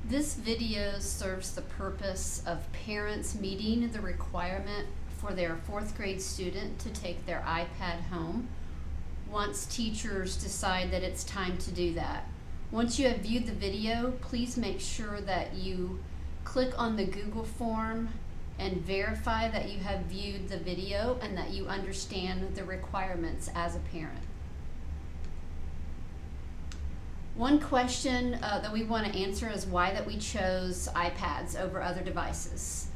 This video serves the purpose of parents meeting the requirement for their fourth grade student to take their iPad home once teachers decide that it's time to do that. Once you have viewed the video, please make sure that you click on the Google form and verify that you have viewed the video and that you understand the requirements as a parent. One question that we want to answer is why that we chose iPads over other devices.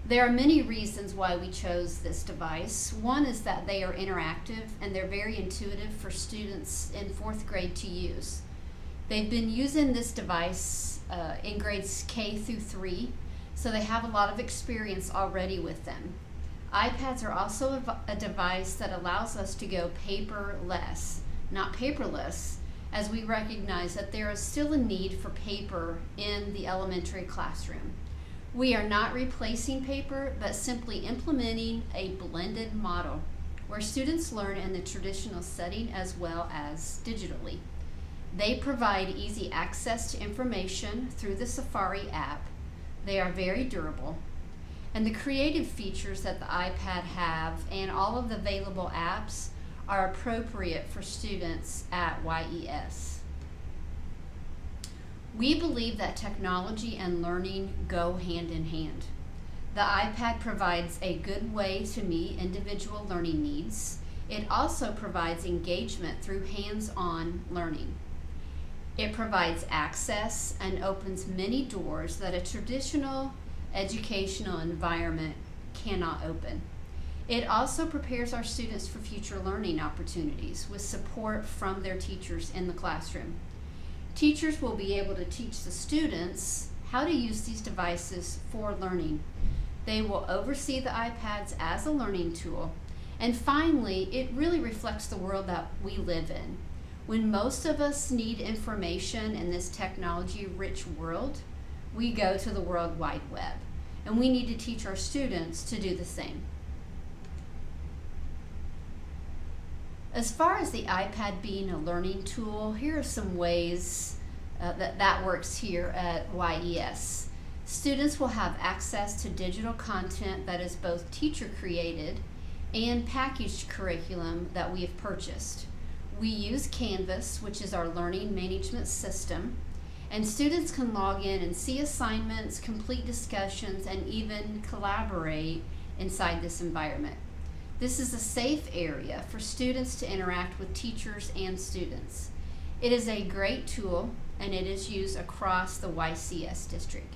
There are many reasons why we chose this device. One is that they are interactive and they're very intuitive for students in fourth grade to use. They've been using this device in grades K through 3, so they have a lot of experience already with them. iPads are also a device that allows us to go paperless, not paperless, as we recognize that there is still a need for paper in the elementary classroom. We are not replacing paper, but simply implementing a blended model where students learn in the traditional setting as well as digitally. They provide easy access to information through the Safari app. They are very durable, and the creative features that the iPad have and all of the available apps are appropriate for students at YES. We believe that technology and learning go hand in hand. The iPad provides a good way to meet individual learning needs. It also provides engagement through hands-on learning. It provides access and opens many doors that a traditional educational environment cannot open. It also prepares our students for future learning opportunities with support from their teachers in the classroom. Teachers will be able to teach the students how to use these devices for learning. They will oversee the iPads as a learning tool. And finally, it really reflects the world that we live in. When most of us need information in this technology-rich world, we go to the World Wide Web. And we need to teach our students to do the same. As far as the iPad being a learning tool, here are some ways that works here at YES. Students will have access to digital content that is both teacher created and packaged curriculum that we have purchased. We use Canvas, which is our learning management system, and students can log in and see assignments, complete discussions, and even collaborate inside this environment. This is a safe area for students to interact with teachers and students. It is a great tool, and it is used across the YCS district.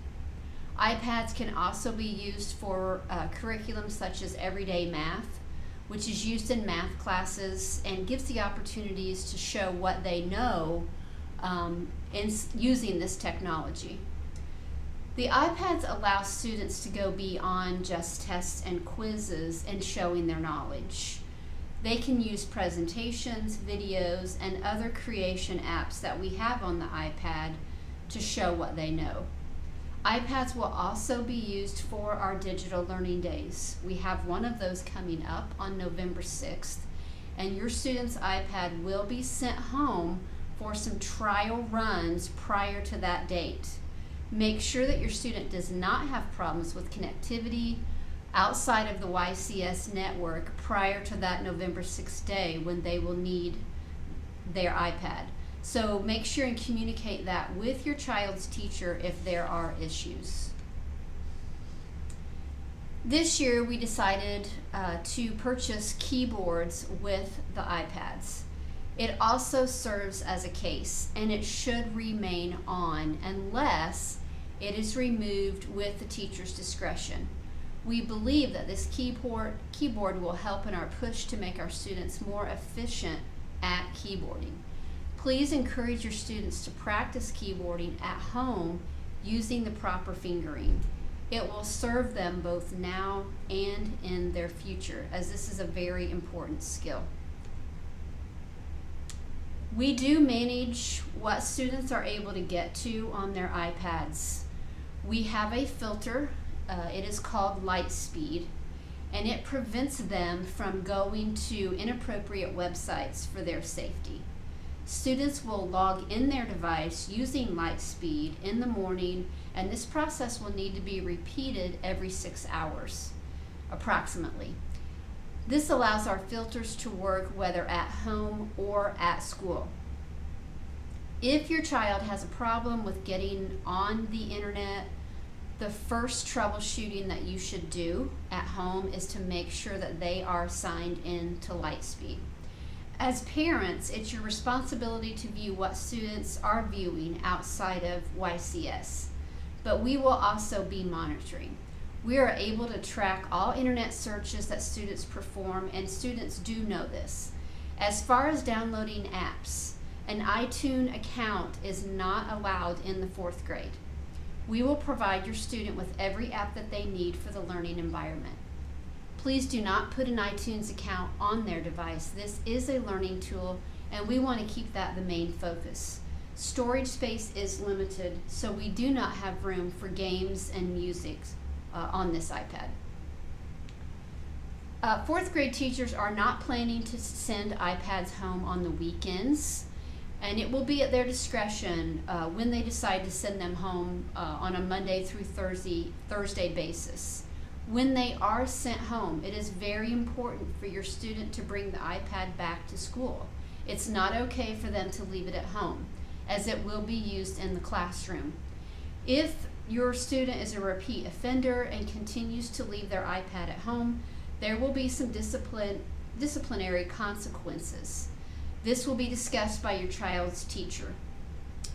iPads can also be used for curriculum such as everyday math, which is used in math classes and gives the opportunities to show what they know in using this technology. The iPads allow students to go beyond just tests and quizzes in showing their knowledge. They can use presentations, videos, and other creation apps that we have on the iPad to show what they know. iPads will also be used for our digital learning days. We have one of those coming up on November 6th, and your student's iPad will be sent home for some trial runs prior to that date. Make sure that your student does not have problems with connectivity outside of the YCS network prior to that November 6th day when they will need their iPad. So make sure and communicate that with your child's teacher if there are issues. This year we decided to purchase keyboards with the iPads. It also serves as a case, and it should remain on unless it is removed with the teacher's discretion. We believe that this keyboard will help in our push to make our students more efficient at keyboarding. Please encourage your students to practice keyboarding at home using the proper fingering. It will serve them both now and in their future, as this is a very important skill. We do manage what students are able to get to on their iPads. We have a filter, it is called Light Speed, and it prevents them from going to inappropriate websites for their safety. Students will log in their device using Lightspeed in the morning, and this process will need to be repeated every 6 hours, approximately. This allows our filters to work whether at home or at school. If your child has a problem with getting on the internet, the first troubleshooting that you should do at home is to make sure that they are signed in to Lightspeed. As parents, it's your responsibility to view what students are viewing outside of YCS, but we will also be monitoring. We are able to track all internet searches that students perform, and students do know this. As far as downloading apps, an iTunes account is not allowed in the 4th grade. We will provide your student with every app that they need for the learning environment. Please do not put an iTunes account on their device. This is a learning tool, and we want to keep that the main focus. Storage space is limited, so we do not have room for games and music on this iPad. 4th grade teachers are not planning to send iPads home on the weekends, and it will be at their discretion when they decide to send them home on a Monday through Thursday basis. When they are sent home, it is very important for your student to bring the iPad back to school. It's not okay for them to leave it at home, as it will be used in the classroom. If your student is a repeat offender and continues to leave their iPad at home, there will be some disciplinary consequences. This will be discussed by your child's teacher.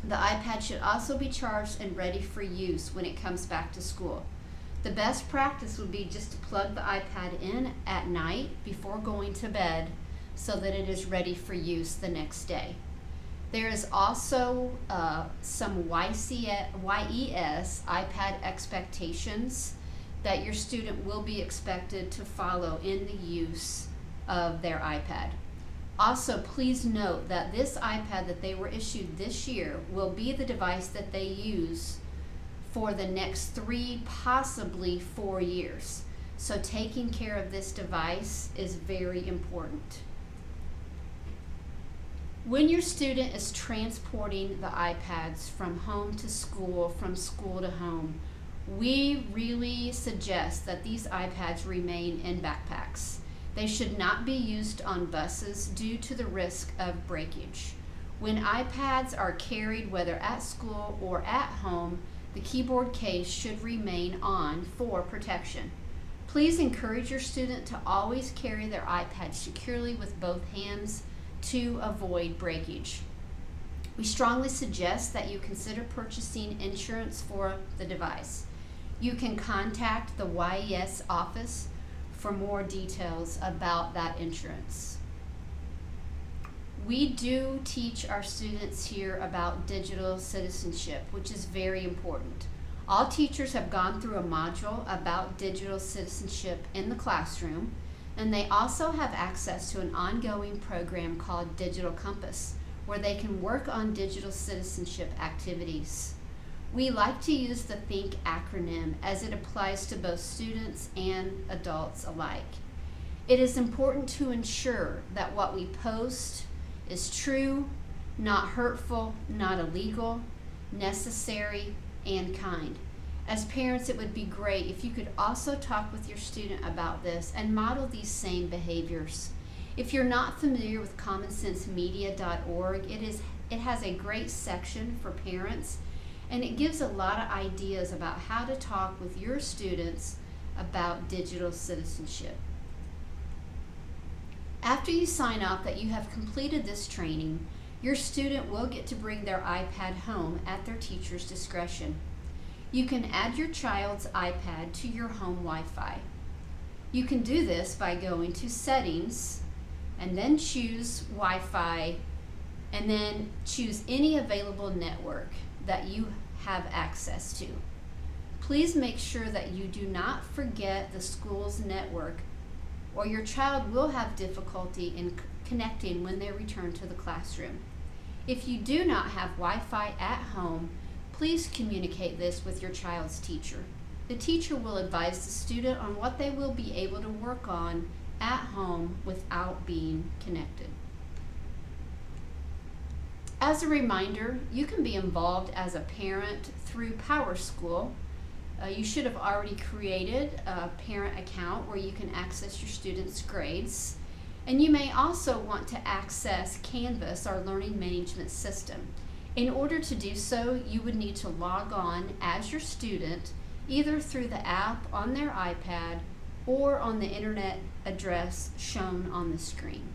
The iPad should also be charged and ready for use when it comes back to school. The best practice would be just to plug the iPad in at night before going to bed so that it is ready for use the next day. There is also some YES iPad expectations that your student will be expected to follow in the use of their iPad. Also, please note that this iPad that they were issued this year will be the device that they use for the next 3, possibly 4 years. So taking care of this device is very important. When your student is transporting the iPads from home to school, from school to home, we really suggest that these iPads remain in backpacks. They should not be used on buses due to the risk of breakage. When iPads are carried, whether at school or at home, the keyboard case should remain on for protection. Please encourage your student to always carry their iPad securely with both hands to avoid breakage. We strongly suggest that you consider purchasing insurance for the device. You can contact the YES office for more details about that insurance. We do teach our students here about digital citizenship, which is very important. All teachers have gone through a module about digital citizenship in the classroom, and they also have access to an ongoing program called Digital Compass, where they can work on digital citizenship activities. We like to use the THINK acronym as it applies to both students and adults alike. It is important to ensure that what we post is true, not hurtful, not illegal, necessary, and kind. As parents, it would be great if you could also talk with your student about this and model these same behaviors. If you're not familiar with commonsensemedia.org, it has a great section for parents, and it gives a lot of ideas about how to talk with your students about digital citizenship. After you sign off that you have completed this training, your student will get to bring their iPad home at their teacher's discretion. You can add your child's iPad to your home Wi-Fi. You can do this by going to Settings and then choose Wi-Fi and then choose any available network that you have access to. Please make sure that you do not forget the school's network, or your child will have difficulty in connecting when they return to the classroom. If you do not have Wi-Fi at home, please communicate this with your child's teacher. The teacher will advise the student on what they will be able to work on at home without being connected. As a reminder, you can be involved as a parent through PowerSchool. You should have already created a parent account where you can access your students' grades. And you may also want to access Canvas, our learning management system. In order to do so, you would need to log on as your student, either through the app on their iPad or on the internet address shown on the screen.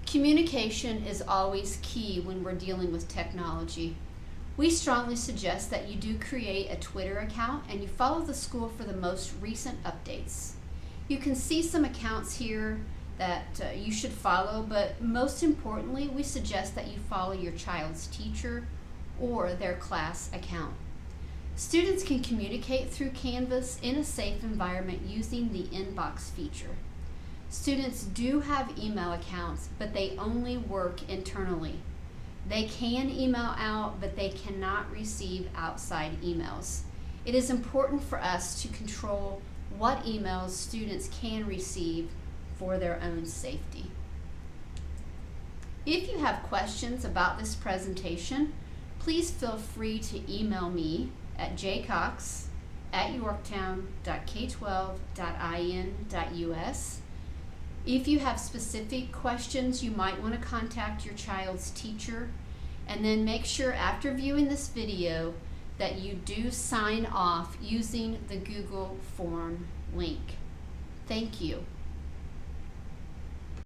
Communication is always key when we're dealing with technology. We strongly suggest that you do create a Twitter account and you follow the school for the most recent updates. You can see some accounts here that you should follow, but most importantly, we suggest that you follow your child's teacher or their class account. Students can communicate through Canvas in a safe environment using the inbox feature. Students do have email accounts, but they only work internally. They can email out, but they cannot receive outside emails. It is important for us to control what emails students can receive for their own safety. If you have questions about this presentation, please feel free to email me at jcox@yorktown.k12.in.us. If you have specific questions, you might want to contact your child's teacher, and then make sure after viewing this video that you do sign off using the Google form link. Thank you.